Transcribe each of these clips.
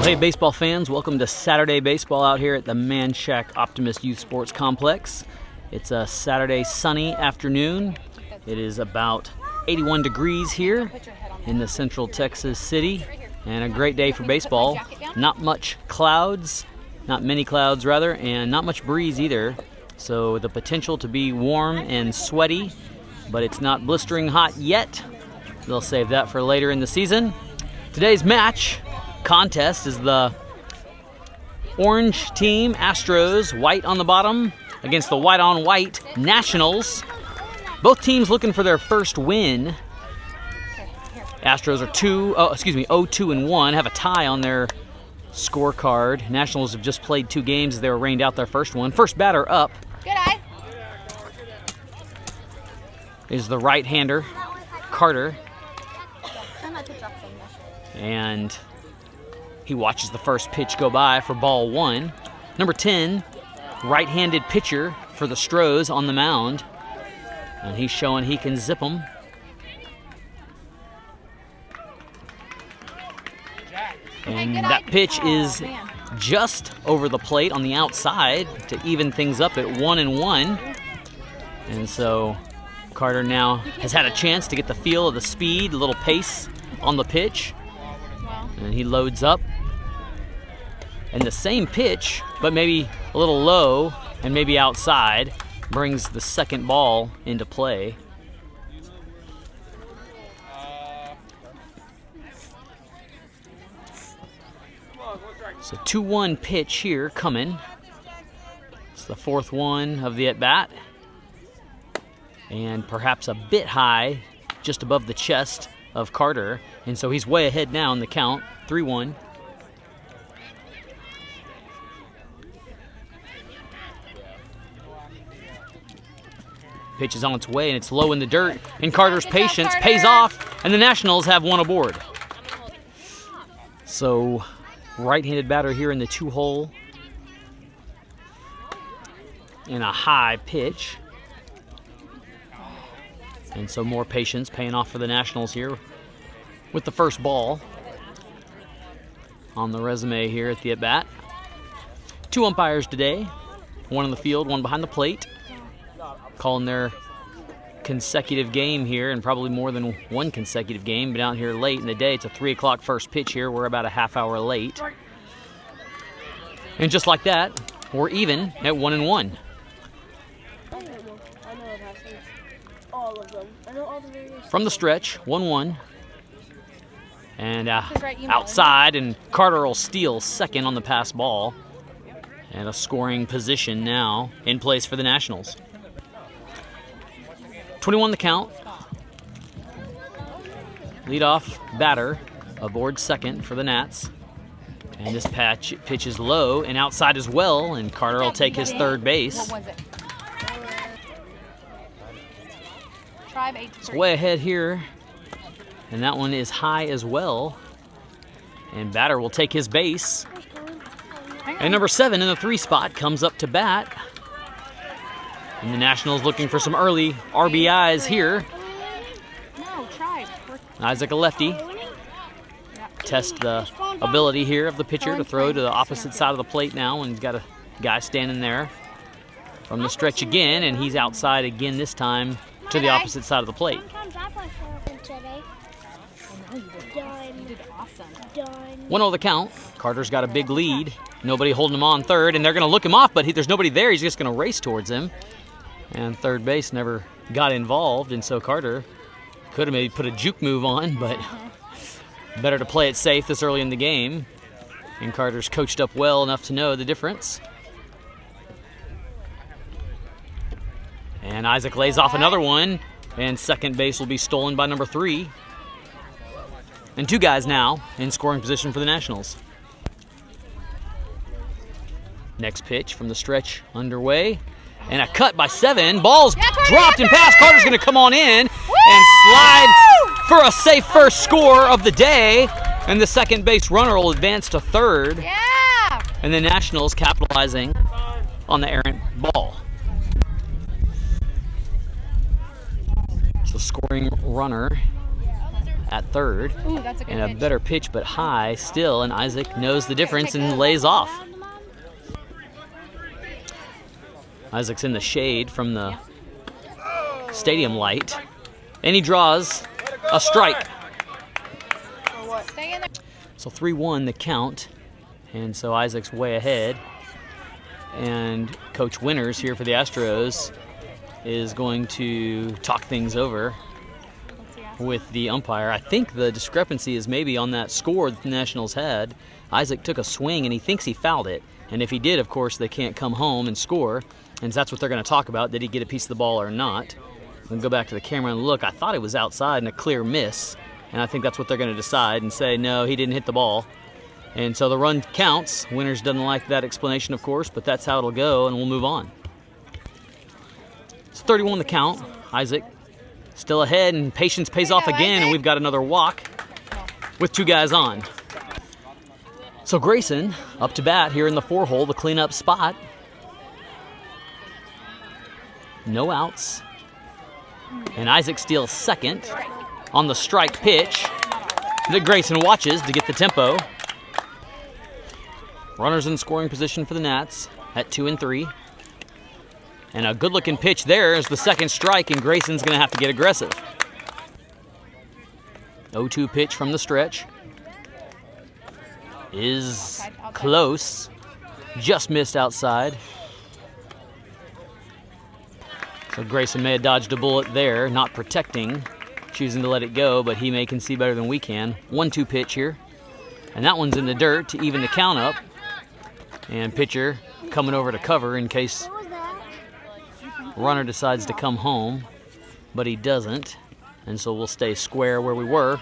Well, hey, baseball fans, welcome to Saturday Baseball out here at the Manchaca Optimist Youth Sports Complex. It's a Saturday sunny afternoon. It is about 81 degrees here in the central Texas city, and a great day for baseball. Not many clouds rather, and not much breeze either. So the potential to be warm and sweaty, but it's not blistering hot yet. They'll save that for later in the season. Today's contest is the orange team, Astros, white on the bottom, against the white on white Nationals. Both teams looking for their first win. Astros are 0-2-1, have a tie on their scorecard. Nationals have just played 2 games as they were rained out their first one. First batter up is the right-hander, Carter. And he watches the first pitch go by for ball 1. Number 10, right-handed pitcher for the Astros on the mound. And he's showing he can zip them. And that pitch is just over the plate on the outside to even things up at 1-1. And so Carter now has had a chance to get the feel of the speed, a little pace on the pitch. And he loads up. And the same pitch, but maybe a little low and maybe outside, brings the second ball into play. So 2-1 pitch here coming. It's the 4th one of the at-bat. And perhaps a bit high, just above the chest of Carter. And so he's way ahead now in the count, 3-1. Pitch is on its way, and it's low in the dirt. And Carter's patience pays off, and the Nationals have one aboard. So, right-handed batter here in the 2-hole. And a high pitch. And so more patience paying off for the Nationals here with the first ball on the resume here at the at-bat. 2 umpires today, one in the field, one behind the plate, calling their consecutive game here, and probably more than one consecutive game, but out here late in the day. It's a 3 o'clock first pitch here. We're about a half hour late. And just like that, we're even at 1-1. From the stretch, 1-1. And outside, and Carter will steal second on the pass ball. And a scoring position now in place for the Nationals. 21 the count. Leadoff batter aboard second for the Nats. And this pitch is low and outside as well, and Carter will take his third base. It's way ahead here, and that one is high as well. And batter will take his base. And number 7 in the 3 spot comes up to bat. And the Nationals looking for some early RBIs here. Isaac, a lefty. Test the ability here of the pitcher to throw to the opposite side of the plate now, and he's got a guy standing there from the stretch again, and he's outside again this time to the opposite side of the plate. 1-0 the count. Carter's got a big lead. Nobody holding him on third, and they're going to look him off, but there's nobody there. He's just going to race towards him. And third base never got involved, and so Carter could have maybe put a juke move on, but better to play it safe this early in the game. And Carter's coached up well enough to know the difference. And Isaac lays off another one, and second base will be stolen by number 3. And 2 guys now in scoring position for the Nationals. Next pitch from the stretch underway. And a cut by 7. Ball's dropped and passed. Carter's going to come on in and slide for a safe first score of the day. And the second base runner will advance to third. And the Nationals capitalizing on the errant ball. So scoring runner at third. Ooh, that's a good and a pitch. better pitch, but high still, and Isaac knows the difference and lays off. Isaac's in the shade from the stadium light, and he draws a strike. Stay in there. So 3-1 the count, and so Isaac's way ahead. And Coach Winters here for the Astros is going to talk things over with the umpire. I think the discrepancy is maybe on that score that the Nationals had. Isaac took a swing and he thinks he fouled it. And if he did, of course, they can't come home and score. And that's what they're going to talk about. Did he get a piece of the ball or not? We'll go back to the camera and look. I thought it was outside and a clear miss. And I think that's what they're going to decide and say, no, he didn't hit the ball. And so the run counts. Winters doesn't like that explanation, of course, but that's how it'll go, and we'll move on. It's 31 the count. Isaac still ahead, and patience pays off again, and we've got another walk with 2 guys on. So Grayson up to bat here in the 4-hole, the cleanup spot. No outs. And Isaac steals second on the strike pitch that Grayson watches to get the tempo. Runners in scoring position for the Nats at 2 and 3. And a good-looking pitch there is the second strike, and Grayson's going to have to get aggressive. 0-2 pitch from the stretch is close. Just missed outside. So Grayson may have dodged a bullet there, not protecting, choosing to let it go, but he may can see better than we can. 1-2 pitch here. And that one's in the dirt to even the count up. And pitcher coming over to cover in case runner decides to come home, but he doesn't. And so we'll stay square where we were.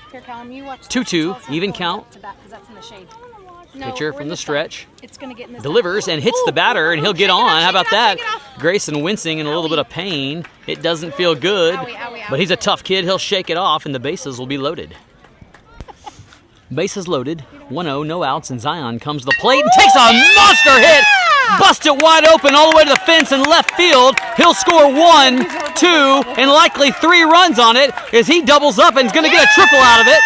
2-2, even count. Pitcher from the stretch delivers and hits the batter, and he'll get on. How about that? Grayson wincing in a little bit of pain. It doesn't feel good, but he's a tough kid. He'll shake it off, and the bases will be loaded. Bases loaded, 1-0, no outs, and Zion comes to the plate and takes a monster hit. Bust it wide open all the way to the fence in left field. He'll score 1, 2, and likely 3 runs on it as he doubles up and is going to get a triple out of it.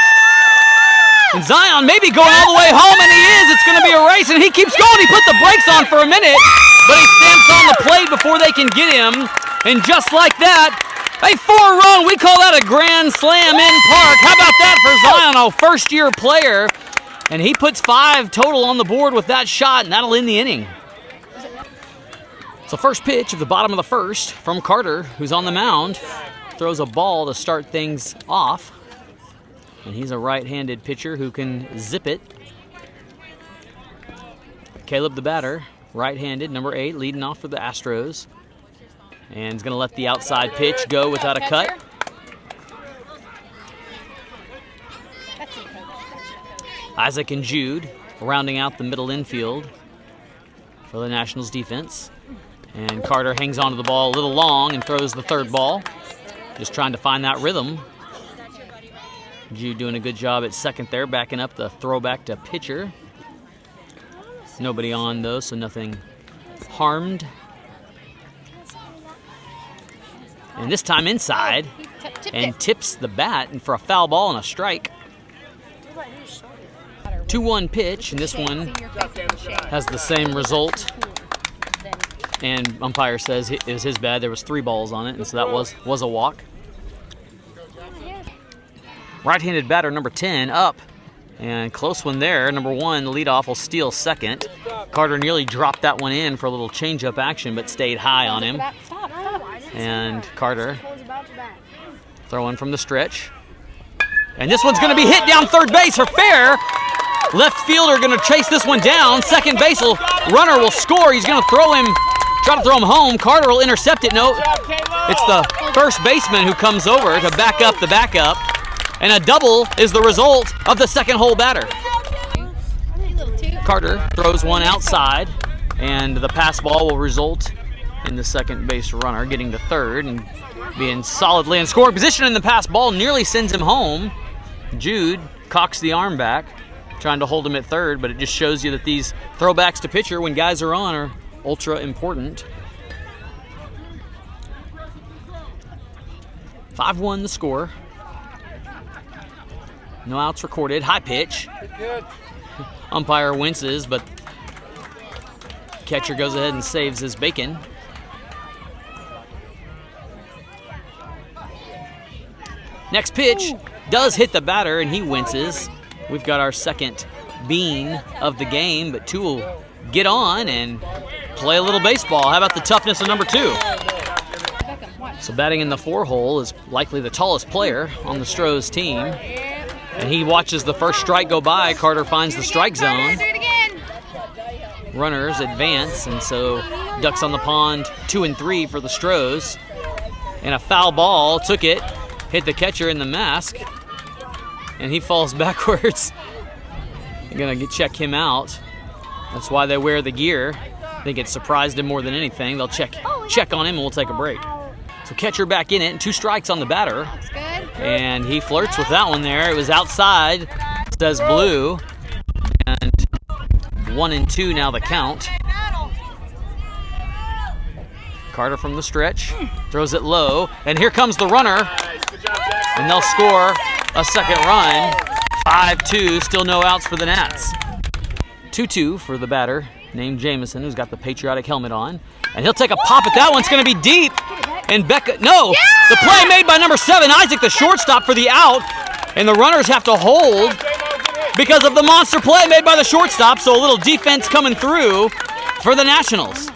And Zion may be going all the way home, and he is. It's going to be a race, and he keeps going. He put the brakes on for a minute, but he stamps on the plate before they can get him. And just like that, a 4-run, we call that a grand slam in park. How about that for Zion, a first-year player? And he puts 5 total on the board with that shot, and that'll end the inning. So first pitch of the bottom of the first from Carter, who's on the mound. Throws a ball to start things off. And he's a right-handed pitcher who can zip it. Caleb the batter, right-handed, number 8, leading off for the Astros. And he's going to let the outside pitch go without a cut. Isaac and Jude rounding out the middle infield for the Nationals defense. And Carter hangs onto the ball a little long and throws the third ball. Just trying to find that rhythm. Jude doing a good job at second there, backing up the throwback to pitcher. Nobody on though, so nothing harmed. And this time inside, and tips the bat and for a foul ball and a strike. 2-1 pitch, and this one has the same result. And umpire says it was his bad. There was 3 balls on it, and so that was a walk. Right-handed batter number 10 up, and close one there. Number 1, the leadoff, will steal second. Carter nearly dropped that one in for a little change-up action, but stayed high on him. And Carter throwing from the stretch. And this one's going to be hit down third base for fair. Left fielder going to chase this one down. Second base runner will score. He's going to try to throw him home. Carter will intercept it. No, it's the first baseman who comes over to back up the backup. And a double is the result of the second hole batter. Carter throws one outside, and the pass ball will result in the second base runner getting to third and being solidly in scoring position, and the pass ball nearly sends him home. Jude cocks the arm back, trying to hold him at third, but it just shows you that these throwbacks to pitcher when guys are on are ultra important. 5-1 the score. No outs recorded. High pitch. Umpire winces, but catcher goes ahead and saves his bacon. Next pitch does hit the batter, and he winces. We've got our second bean of the game, but two will get on and play a little baseball. How about the toughness of number 2? So batting in the 4-hole is likely the tallest player on the Astros team. And he watches the first strike go by. Carter finds the strike zone. Runners advance, and so ducks on the pond 2 and 3 for the Astros. And a foul ball took it, hit the catcher in the mask, and he falls backwards. They're gonna check him out. That's why they wear the gear. I think it surprised him more than anything. They'll check on him, and we'll take a break. So catcher back in it, and 2 strikes on the batter. That's good. And he flirts with that one there. It was outside, says blue. And 1 and 2 now the count. Carter from the stretch, throws it low, and here comes the runner. And they'll score a second run. 5-2, still no outs for the Nats. 2-2 for the batter named Jamison, who's got the patriotic helmet on. And he'll take a pop at that one. It's going to be deep. And Becca, no! Yeah! The play made by number 7, Isaac, the shortstop, for the out. And the runners have to hold because of the monster play made by the shortstop. So a little defense coming through for the Nationals.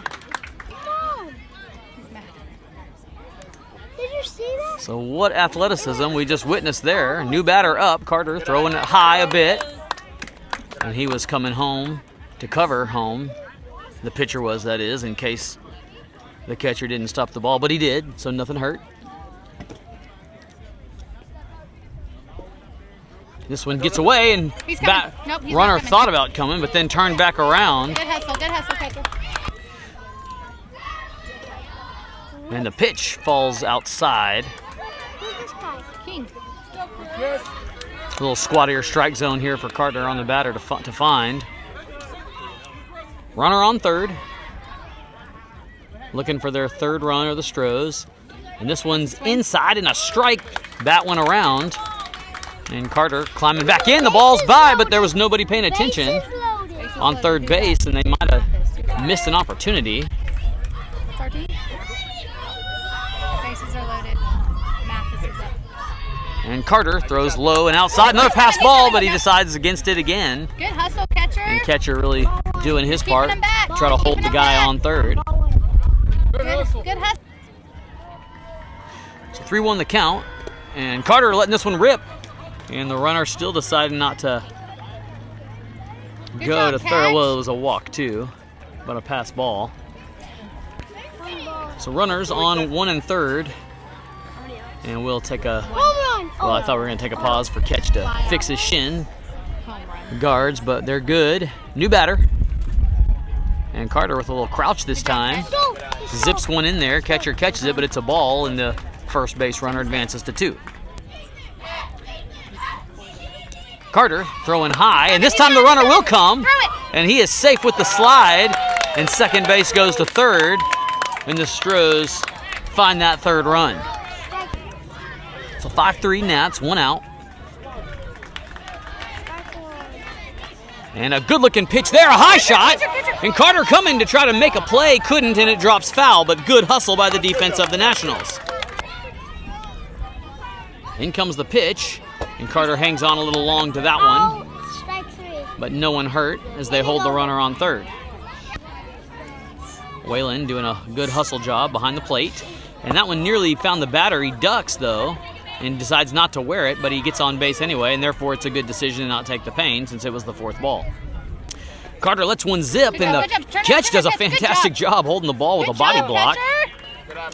Did you see that? So what athleticism we just witnessed there. New batter up. Carter throwing it high a bit. And he was coming home to cover home. The pitcher was, that is, in case the catcher didn't stop the ball, but he did, so nothing hurt. This one gets away, and runner thought about coming, but then turned back around. Good hustle, catcher. And the pitch falls outside. King. A little squattier strike zone here for Carter on the batter to find. Runner on third. Looking for their third run of the Astros. And this one's inside and a strike. Bat went around. And Carter climbing back in. The ball's by, but there was nobody paying attention on third base, and they might have missed an opportunity. Bases are loaded. Mathis is up. And Carter throws low and outside. Another pass ball, but he decides against it again. Good hustle, catcher. And catcher really doing his part. Try to hold the guy on third. Good hustle. So 3-1 the count. And Carter letting this one rip. And the runner still decided not to go to third. Well, it was a walk too, but a pass ball. So runners on 1 and third. And we'll take a, well, I thought we were going to take a pause for Catch to fix his shin guards, but they're good. New batter. And Carter with a little crouch this time. Zips one in there. Catcher catches it, but it's a ball, and the first base runner advances to 2. Carter throwing high, and this time the runner will come. And he is safe with the slide, and second base goes to third, and the Astros find that third run. So 5-3 Nats, 1 out. And a good-looking pitch there, a high shot. And Carter coming to try to make a play, couldn't, and it drops foul, but good hustle by the defense of the Nationals. In comes the pitch, and Carter hangs on a little long to that one. But no one hurt as they hold the runner on third. Whalen doing a good hustle job behind the plate. And that one nearly found the batter. He ducks, though, and decides not to wear it, but he gets on base anyway, and therefore it's a good decision to not take the pain since it was the 4th ball. Carter lets one zip, and the catch does a fantastic job holding the ball with a body block.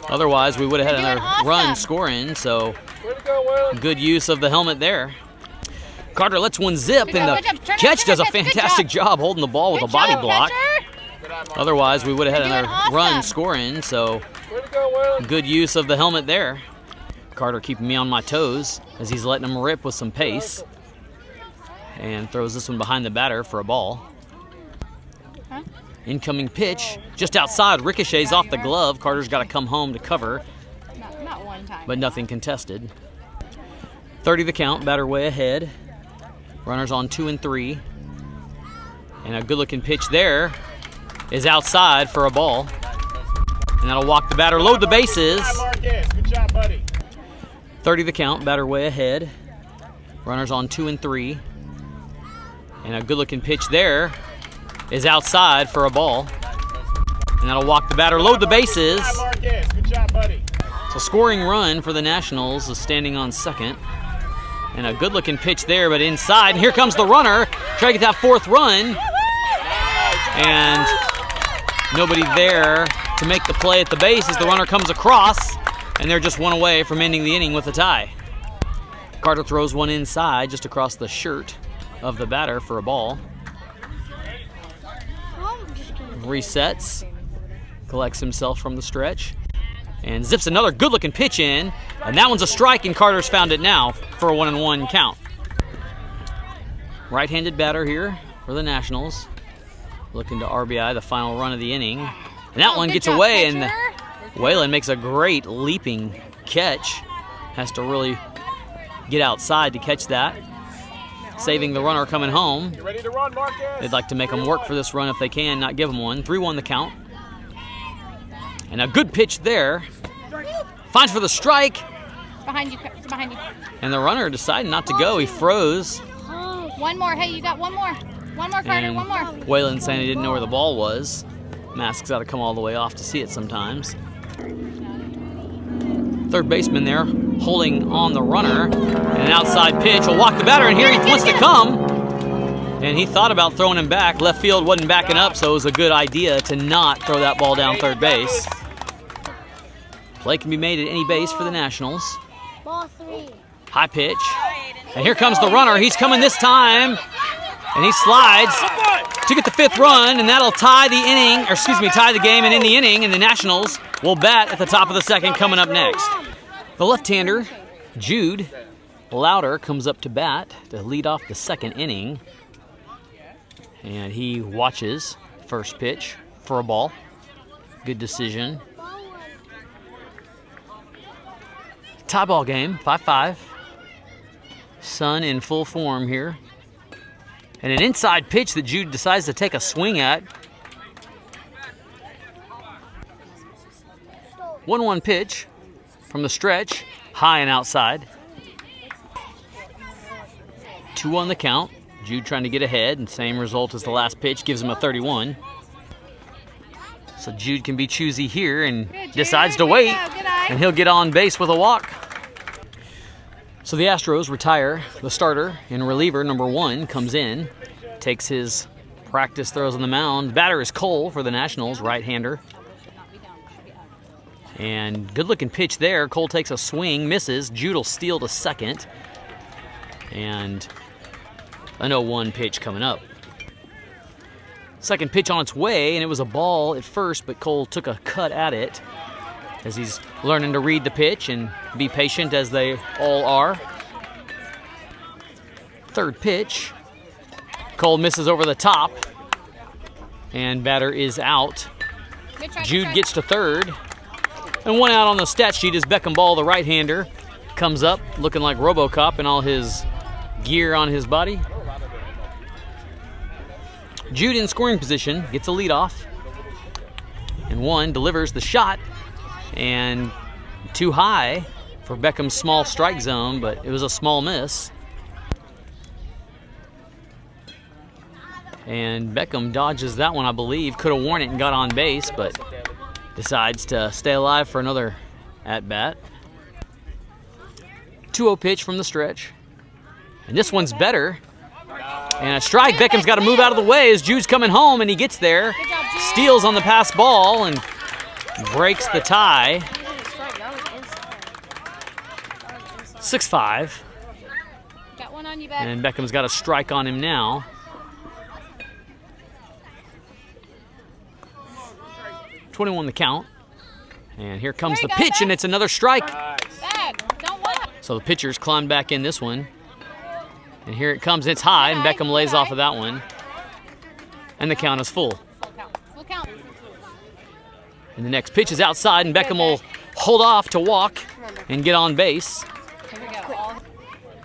Otherwise, we would have had another run scoring, so good use of the helmet there. Carter lets one zip, and the catch does a fantastic job holding the ball with a body block. Otherwise, we would have had another run scoring, so good use of the helmet there. Carter keeping me on my toes as he's letting him rip with some pace. And throws this one behind the batter for a ball. Incoming pitch, just outside, ricochets off the glove. Carter's got to come home to cover, Not one time. but nothing contested. 30 the count, batter way ahead. Runners on 2 and 3. And a good-looking pitch there is outside for a ball. And that'll walk the batter, load the bases. Good job, buddy. 30 the count, batter way ahead. Runners on 2 and 3. And a good-looking pitch there is outside for a ball. And that'll walk the batter, load the bases. Good job, buddy. So scoring run for the Nationals is standing on second. And a good-looking pitch there, but inside. And here comes the runner, trying to get that 4th run. And nobody there to make the play at the base as the runner comes across. And they're just 1 away from ending the inning with a tie. Carter throws one inside just across the shirt of the batter for a ball. Resets, collects himself from the stretch, and zips another good-looking pitch in, and that one's a strike, and Carter's found it now for a 1-1 count. Right-handed batter here for the Nationals, looking to RBI the final run of the inning, and that one gets away, and Waylon makes a great leaping catch. Has to really get outside to catch that, saving the runner coming home. You ready to run, Marcus? They'd like to make them work for this run if they can, not give them one. 3-1 the count. And a good pitch there. Finds for the strike. Behind you. And the runner decided not to go. He froze. One more. Hey, you got one more. One more, Carter. And One more. Waylon saying he didn't know where the ball was. Mask's got to come all the way off to see it sometimes. Third baseman there holding on the runner. And an outside pitch will walk the batter, and here he wants to come. And he thought about throwing him back. Left field wasn't backing up, so it was a good idea to not throw that ball down third base. Play can be made at any base for the Nationals. Ball 3. High pitch. And here comes the runner. He's coming this time. And he slides to get the 5th run, and that'll tie the inning, or excuse me, tie the game and end the inning, and the Nationals will bat at the top of the second coming up next. The left-hander, Jude Louder, comes up to bat to lead off the second inning. And he watches first pitch for a ball. Good decision. Tie ball game, 5-5. Sun in full form here. And an inside pitch that Jude decides to take a swing at. 1-1 pitch from the stretch, high and outside. 2-1 the count. Jude trying to get ahead, and same result as the last pitch, gives him a 31. So Jude can be choosy here and decides to wait, and he'll get on base with a walk. So the Astros retire the starter, and reliever number 1 comes in, takes his practice throws on the mound. The batter is Cole for the Nationals, right-hander. And good-looking pitch there. Cole takes a swing, misses. Jude will steal to second. And an 0-1 pitch coming up. Second pitch on its way, and it was a ball at first, but Cole took a cut at it as he's learning to read the pitch and be patient as they all are. Third pitch. Cole misses over the top, and batter is out. Jude gets to third, and one out on the stat sheet is Beckham Ball, the right-hander, comes up looking like RoboCop in all his gear on his body. Jude in scoring position, gets a leadoff, and one delivers the shot, and too high for Beckham's small strike zone, but it was a small miss. And Beckham dodges that one, I believe. Could have worn it and got on base, but decides to stay alive for another at-bat. 2-0 pitch from the stretch. And this one's better. And a strike. Beckham's got to move out of the way as Jude's coming home, and he gets there. Steals on the pass ball and breaks the tie. 6-5. Got one on you, Beck. And Beckham's got a strike on him now. .21 the count. And here comes the pitch, and it's another strike. Beck, don't walk. So the pitcher's climbed back in this one. And here it comes. It's high, and Beckham lays off of that one. And the count is full. Full count. And the next pitch is outside, and Beckham will hold off to walk and get on base. Here we go.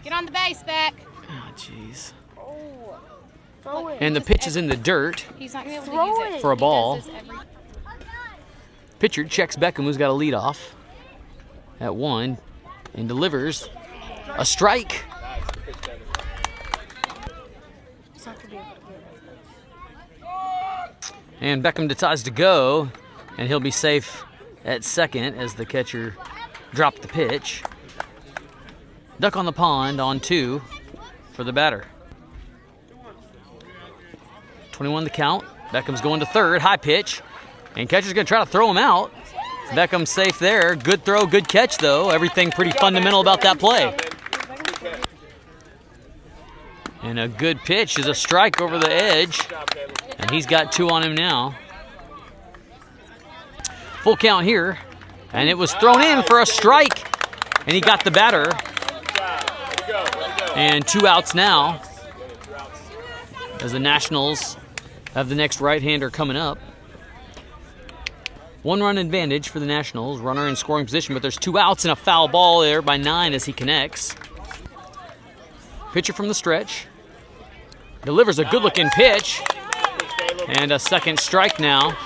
Get on the base, Beck. Oh, jeez. And the pitch is in the dirt He's not going to be able to use it. for a ball. He does this every- Pitcher checks Beckham, who's got a lead off at 1, and delivers a strike. And Beckham decides to go, and he'll be safe at second as the catcher dropped the pitch. Duck on the pond on 2 for the batter. 21 the count. Beckham's going to third, high pitch, and catcher's going to try to throw him out. Beckham's safe there. Good throw, good catch though. Everything pretty fundamental about that play. And a good pitch is a strike over the edge, and he's got 2 on him now. Full count here, and it was thrown in for a strike, and he got the batter. And 2 outs now as the Nationals have the next right-hander coming up. 1-run advantage for the Nationals. Runner in scoring position, but there's 2 outs and a foul ball there by 9 as he connects. Pitcher from the stretch. Delivers a good-looking pitch. And a second strike now.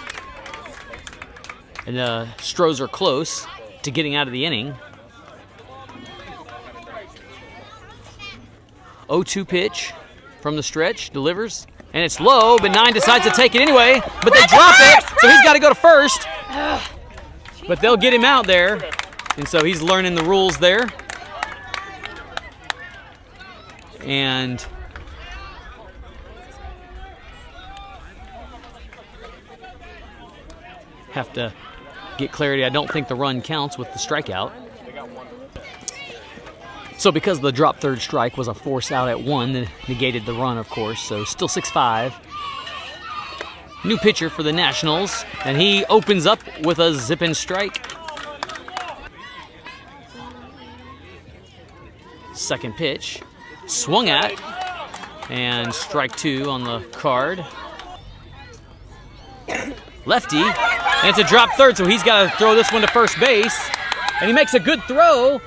And the Astros are close to getting out of the inning. 0-2 pitch from the stretch. Delivers. And it's low, but 9 decides to take it anyway. But they drop it, so he's got to go to first. But they'll get him out there. And so he's learning the rules there. And have to get clarity. I don't think the run counts with the strikeout. So because the drop third strike was a force out at 1, that negated the run, of course. So still 6-5. New pitcher for the Nationals, and he opens up with a zipping strike. Second pitch, swung at, and strike 2 on the card. Lefty, and it's a drop third, so he's got to throw this one to first base. And he makes a good throw,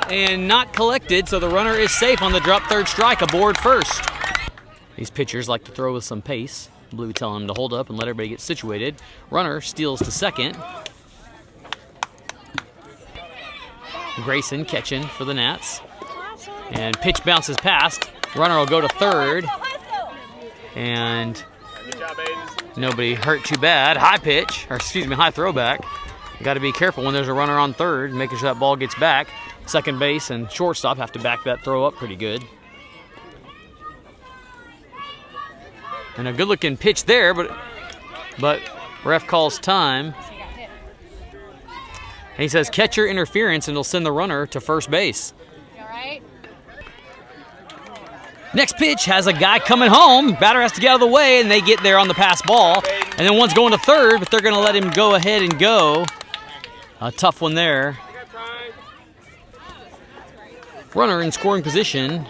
and not collected, so the runner is safe on the drop third strike, aboard first. These pitchers like to throw with some pace. Blue telling him to hold up and let everybody get situated. Runner steals to second. Grayson catching for the Nats. And pitch bounces past. Runner will go to third. And nobody hurt too bad. High pitch, or excuse me, high throwback. You got to be careful when there's a runner on third, making sure that ball gets back. Second base and shortstop have to back that throw up pretty good. And a good-looking pitch there, but ref calls time. And he says catcher interference, and he'll send the runner to first base. You all right? Next pitch has a guy coming home. Batter has to get out of the way, and they get there on the pass ball. And then one's going to third, but they're going to let him go ahead and go. A tough one there. Runner in scoring position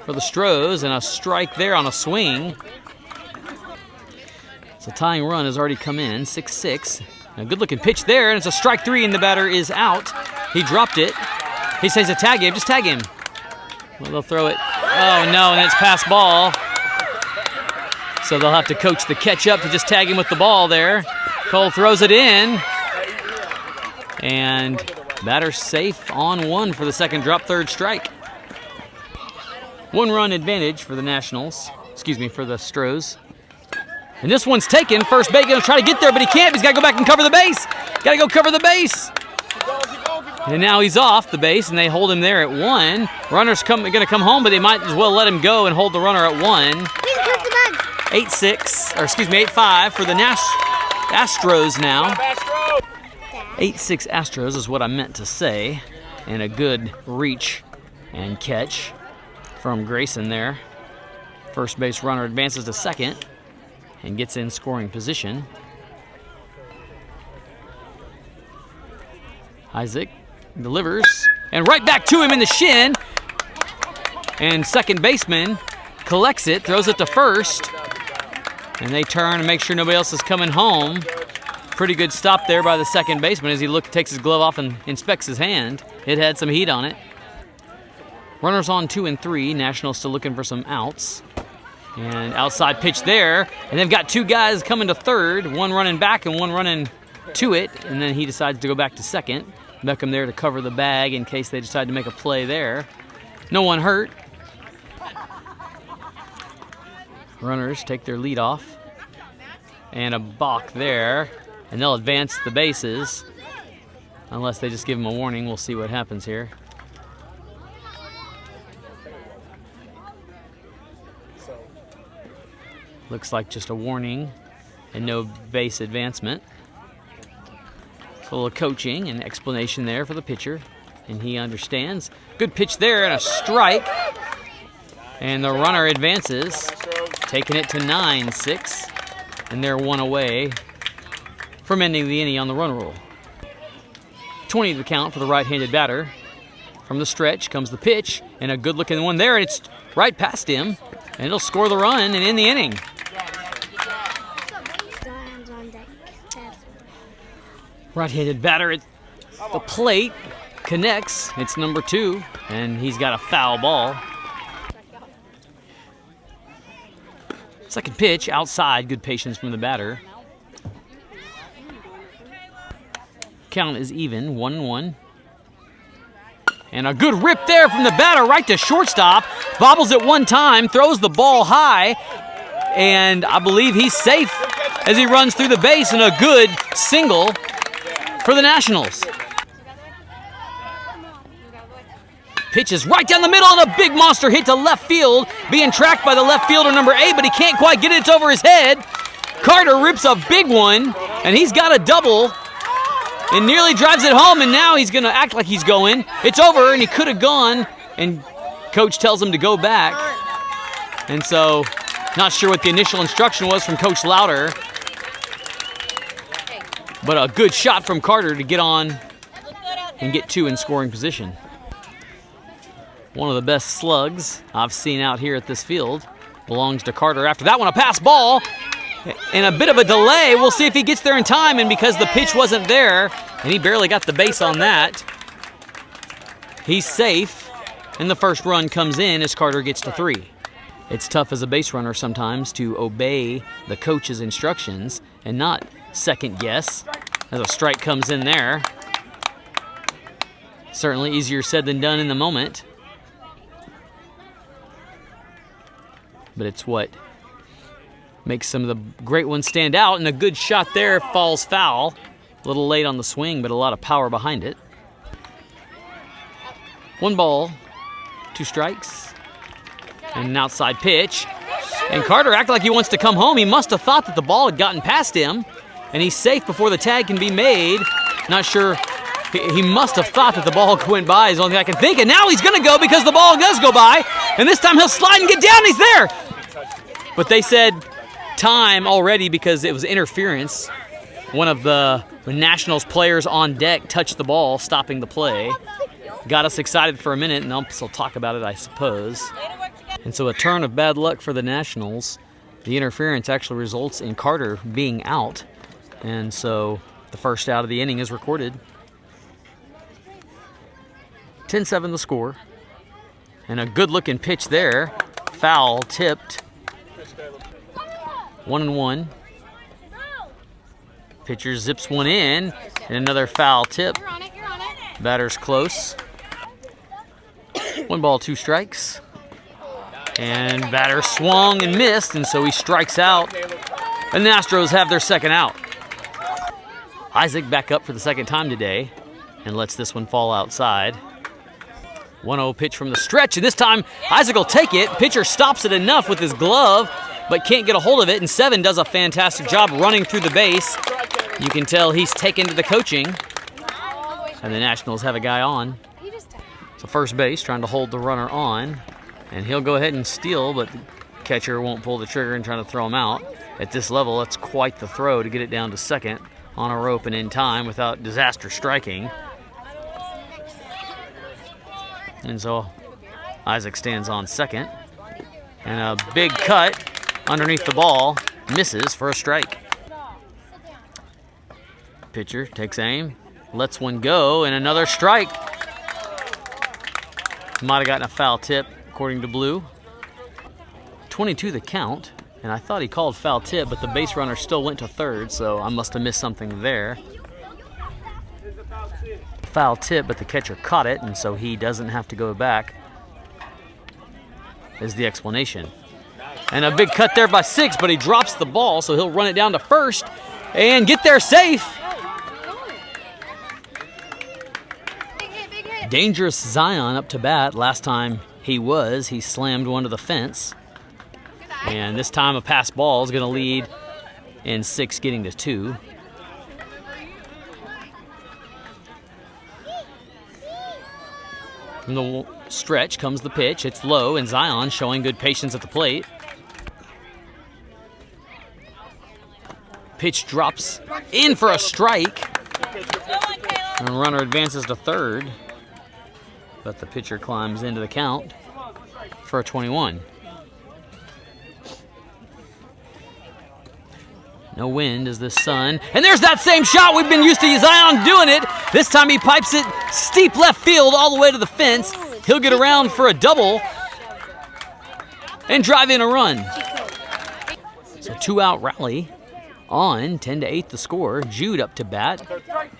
for the Astros, and a strike there on a swing. So tying run has already come in, 6-6. A good-looking pitch there, and it's a strike 3, and the batter is out. He dropped it. He says to tag him, just tag him. Well, they'll throw it. Oh, no, and it's pass ball. So they'll have to coach the catch-up to just tag him with the ball there. Cole throws it in. And batter safe on 1 for the second drop third strike. 1-run advantage for the Nationals. Excuse me, for the Astros. And this one's taken. First base gonna try to get there, but he can't. He's got to go back and cover the base. Got to go cover the base. And now he's off the base, and they hold him there at 1. Runner's going to come home, but they might as well let him go and hold the runner at 1. 8-6, or excuse me, 8-5 for the Astros now. 8-6 Astros is what I meant to say. And a good reach and catch from Grayson there. First base runner advances to second and gets in scoring position. Isaac delivers, and right back to him in the shin. And second baseman collects it, throws it to first. And they turn and make sure nobody else is coming home. Pretty good stop there by the second baseman as he takes his glove off and inspects his hand. It had some heat on it. Runners on 2 and 3. Nationals still looking for some outs. And outside pitch there. And they've got two guys coming to third, one running back and one running to it. And then he decides to go back to second. Beckham there to cover the bag in case they decide to make a play there. No one hurt. Runners take their lead off. And a balk there. And they'll advance the bases. Unless they just give him a warning. We'll see what happens here. Looks like just a warning and no base advancement. A little coaching and explanation there for the pitcher. And he understands. Good pitch there and a strike. And the runner advances, taking it to 9-6. And they're one away from ending the inning on the run rule. 20 to the count for the right-handed batter. From the stretch comes the pitch, and a good-looking one there, and it's right past him, and it'll score the run and end the inning. Right-handed batter at the plate connects. It's number 2, and he's got a foul ball. Second pitch outside, good patience from the batter. Count is even, 1-1. And a good rip there from the batter right to shortstop. Bobbles it one time, throws the ball high, and I believe he's safe as he runs through the base, and a good single for the Nationals. Pitch is right down the middle, and a big monster hit to left field, being tracked by the left fielder number 8, but he can't quite get it. It's over his head. Carter rips a big one, and he's got a double. And nearly drives it home, and now he's going to act like he's going. It's over, and he could have gone, and Coach tells him to go back. And so, not sure what the initial instruction was from Coach Louder. But a good shot from Carter to get on and get 2 in scoring position. One of the best slugs I've seen out here at this field belongs to Carter. After that one, a pass ball. And a bit of a delay. We'll see if he gets there in time, and because the pitch wasn't there, and he barely got the base on that, he's safe, and the first run comes in as Carter gets to 3. It's tough as a base runner sometimes to obey the coach's instructions and not second guess as a strike comes in there. Certainly easier said than done in the moment, but it's what makes some of the great ones stand out, and a good shot there falls foul. A little late on the swing, but a lot of power behind it. 1 ball, 2 strikes, and an outside pitch. And Carter acted like he wants to come home. He must have thought that the ball had gotten past him, and he's safe before the tag can be made. Not sure. He must have thought that the ball went by, is the only thing I can think. And now he's going to go because the ball does go by. And this time he'll slide and get down. He's there. But they said time already because it was interference. One of the Nationals players on deck touched the ball, stopping the play. Got us excited for a minute, and I'll talk about it, I suppose. And so a turn of bad luck for the Nationals. The interference actually results in Carter being out. And so the first out of the inning is recorded. 10-7 the score. And a good-looking pitch there. Foul tipped. 1-1. Pitcher zips one in, and another foul tip. Batter's close. 1 ball, 2 strikes. And batter swung and missed, and so he strikes out. And the Astros have their second out. Isaac back up for the second time today and lets this one fall outside. 1-0 pitch from the stretch, and this time Isaac will take it. Pitcher stops it enough with his glove, but can't get a hold of it, and 7 does a fantastic job running through the base. You can tell he's taken to the coaching, and the Nationals have a guy on. So first base trying to hold the runner on, and he'll go ahead and steal, but the catcher won't pull the trigger and trying to throw him out. At this level, that's quite the throw to get it down to second on a rope and in time without disaster striking. And so Isaac stands on second, and a big cut underneath the ball misses for a strike. Pitcher takes aim, lets one go, and another strike. Might have gotten a foul tip, according to Blue. 22 the count, and I thought he called foul tip, but the base runner still went to third, so I must have missed something there. Foul tip, but the catcher caught it, and so he doesn't have to go back, is the explanation. And a big cut there by Six, but he drops the ball, so he'll run it down to first and get there safe. Dangerous Zion up to bat. Last time he slammed one to the fence. And this time a pass ball is going to lead in Six getting to 2. From the stretch comes the pitch. It's low, and Zion showing good patience at the plate. Pitch drops in for a strike. And the runner advances to third. But the pitcher climbs into the count for a 21. No wind as the sun. And there's that same shot. We've been used to Zion doing it. This time he pipes it steep left field all the way to the fence. He'll get around for a double and drive in a run. It's a 2-out rally on 10-8 the score. Jude up to bat.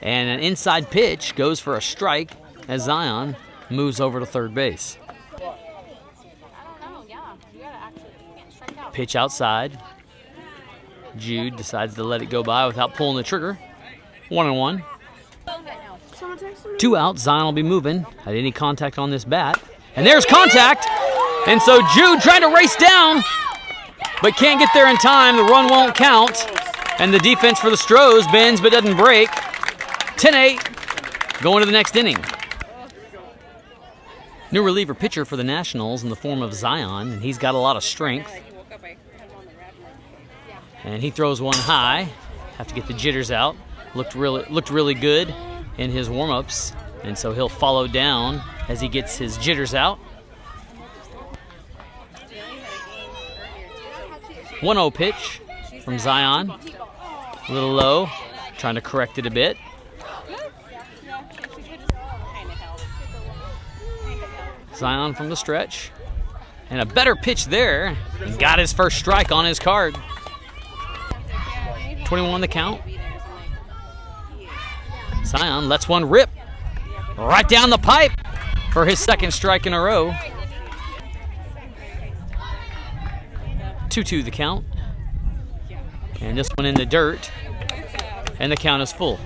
And an inside pitch goes for a strike as Zion moves over to third base. Pitch outside. Jude decides to let it go by without pulling the trigger. 1-1. 2 out. Zion will be moving at any contact on this bat. And there's contact. And so Jude trying to race down, but can't get there in time. The run won't count. And the defense for the Astros bends but doesn't break. 10-8. Going to the next inning. New reliever pitcher for the Nationals in the form of Zion, and he's got a lot of strength. And he throws one high. Have to get the jitters out. Looked really good in his warm-ups, and so he'll follow down as he gets his jitters out. 1-0 pitch from Zion. A little low, trying to correct it a bit. Zion from the stretch. And a better pitch there. And got his first strike on his card. 21 the count. Zion lets one rip right down the pipe for his second strike in a row. 2-2 the count. And this one in the dirt. And the count is full.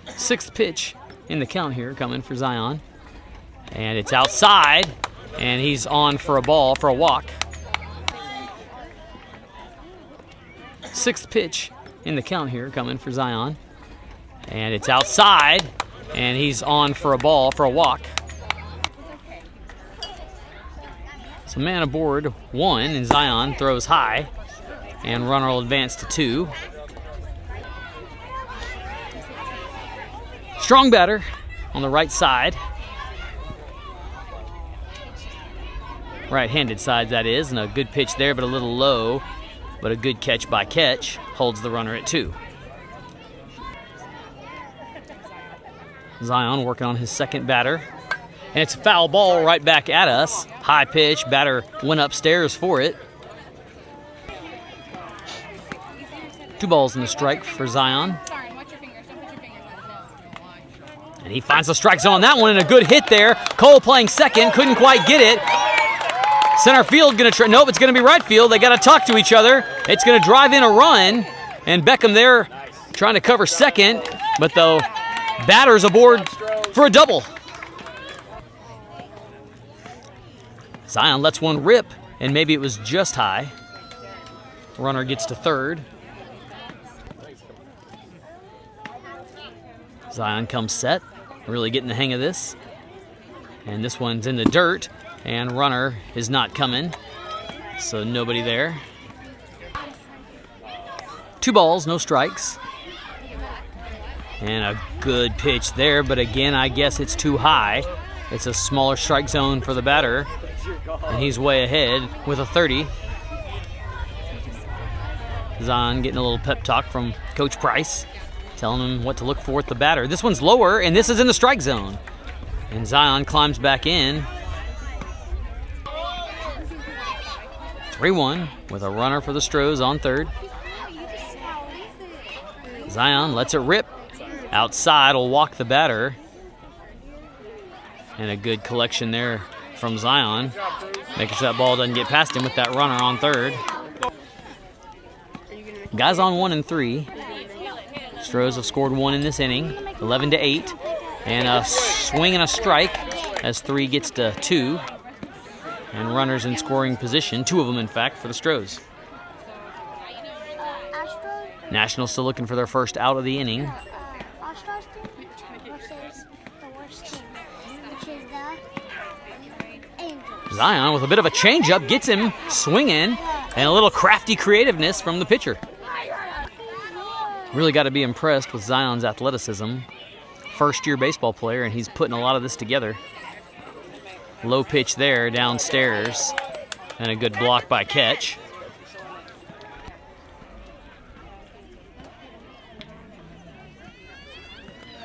6th pitch in the count here coming for Zion. And it's outside. And he's on for a ball, for a walk. 6th pitch in the count here coming for Zion. And it's outside. And he's on for a ball, for a walk. So man aboard 1, and Zion throws high. And runner will advance to 2. Strong batter on the right side. Right-handed side, that is. And a good pitch there, but a little low. But a good catch by Catch holds the runner at 2. Zion working on his second batter. And it's a foul ball right back at us. High pitch. Batter went upstairs for it. 2 balls in the strike for Zion. And he finds the strike zone on that one, and a good hit there. Cole playing second, couldn't quite get it. Center field gonna try. Nope, it's gonna be right field. They gotta talk to each other. It's gonna drive in a run, and Beckham there trying to cover second, but the batter's aboard for a double. Zion lets one rip, and maybe it was just high. Runner gets to third. Zion comes set, really getting the hang of this. And this one's in the dirt, and runner is not coming, so nobody there. 2 balls, no strikes. And a good pitch there, but again, I guess it's too high. It's a smaller strike zone for the batter, and he's way ahead with a 30. Zion getting a little pep talk from Coach Price, telling him what to look for with the batter. This one's lower, and this is in the strike zone. And Zion climbs back in. 3-1 with a runner for the Astros on third. Zion lets it rip. Outside will walk the batter. And a good collection there from Zion, making sure that ball doesn't get past him with that runner on third. Guys on 1 and 3. Astros have scored 1 in this inning, 11-8. And a swing and a strike as 3 gets to 2. And runners in scoring position, 2 of them in fact, for the Astros. Nationals still looking for their first out of the inning. Zion with a bit of a changeup gets him swinging, and a little crafty creativeness from the pitcher. Really got to be impressed with Zion's athleticism. First-year baseball player, and he's putting a lot of this together. Low pitch there downstairs, and a good block by Catch.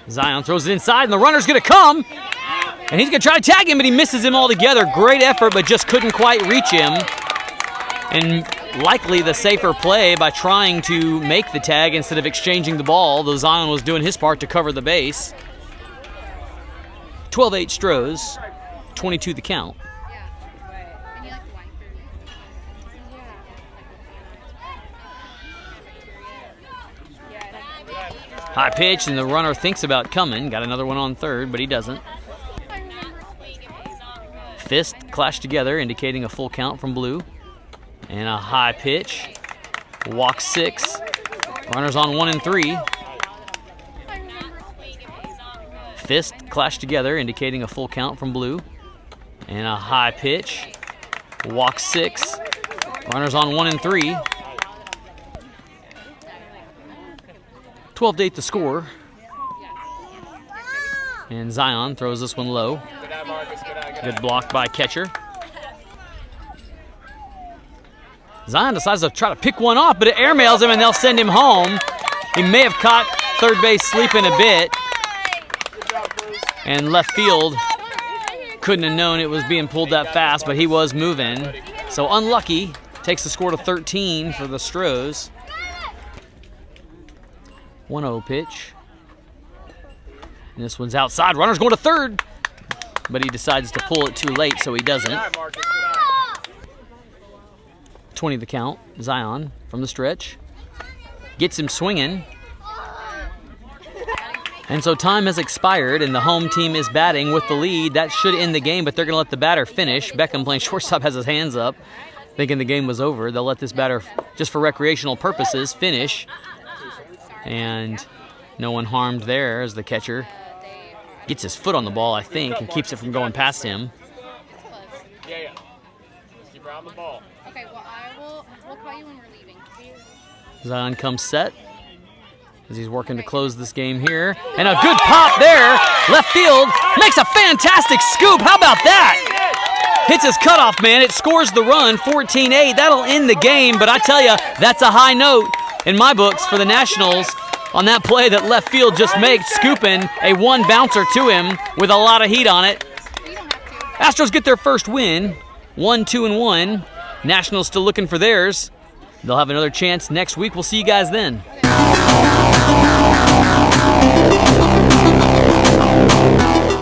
Zion throws it inside, and the runner's going to come. And he's going to try to tag him, but he misses him altogether. Great effort, but just couldn't quite reach him. And likely the safer play by trying to make the tag instead of exchanging the ball, though Zion was doing his part to cover the base. 12-8 Astros, 22 the count. High pitch, and the runner thinks about coming. Got another one on third, but he doesn't. Fist clashed together, indicating a full count from Blue. And a high pitch. Walk 6. Runners on 1 and 3. Fist clashed together, indicating a full count from Blue. And a high pitch. Walk 6. Runners on 1 and 3. 12-8 the score. And Zion throws this one low. Good block by catcher. Zion decides to try to pick one off, but it airmails him and they'll send him home. He may have caught third base sleeping a bit. And left field couldn't have known it was being pulled that fast, but he was moving. So unlucky. Takes the score to 13 for the Astros. 1-0 pitch. And this one's outside. Runner's going to third. But he decides to pull it too late, so he doesn't. 20 the count. Zion from the stretch. Gets him swinging. And so time has expired, and the home team is batting with the lead. That should end the game, but they're going to let the batter finish. Beckham playing shortstop has his hands up, thinking the game was over. They'll let this batter, just for recreational purposes, finish. And no one harmed there as the catcher gets his foot on the ball, I think, and keeps it from going past him. Yeah. Keep around the ball. Okay, well, we'll call you when we're leaving. Zion comes set as he's working to close this game here. And a good pop there. Left field makes a fantastic scoop. How about that? Hits his cutoff man. It scores the run, 14-8. That'll end the game, but I tell you, that's a high note in my books for the Nationals on that play that left field just made, scooping a one bouncer to him with a lot of heat on it. Astros get their first win, 1-2-1. Nationals still looking for theirs. They'll have another chance next week. We'll see you guys then.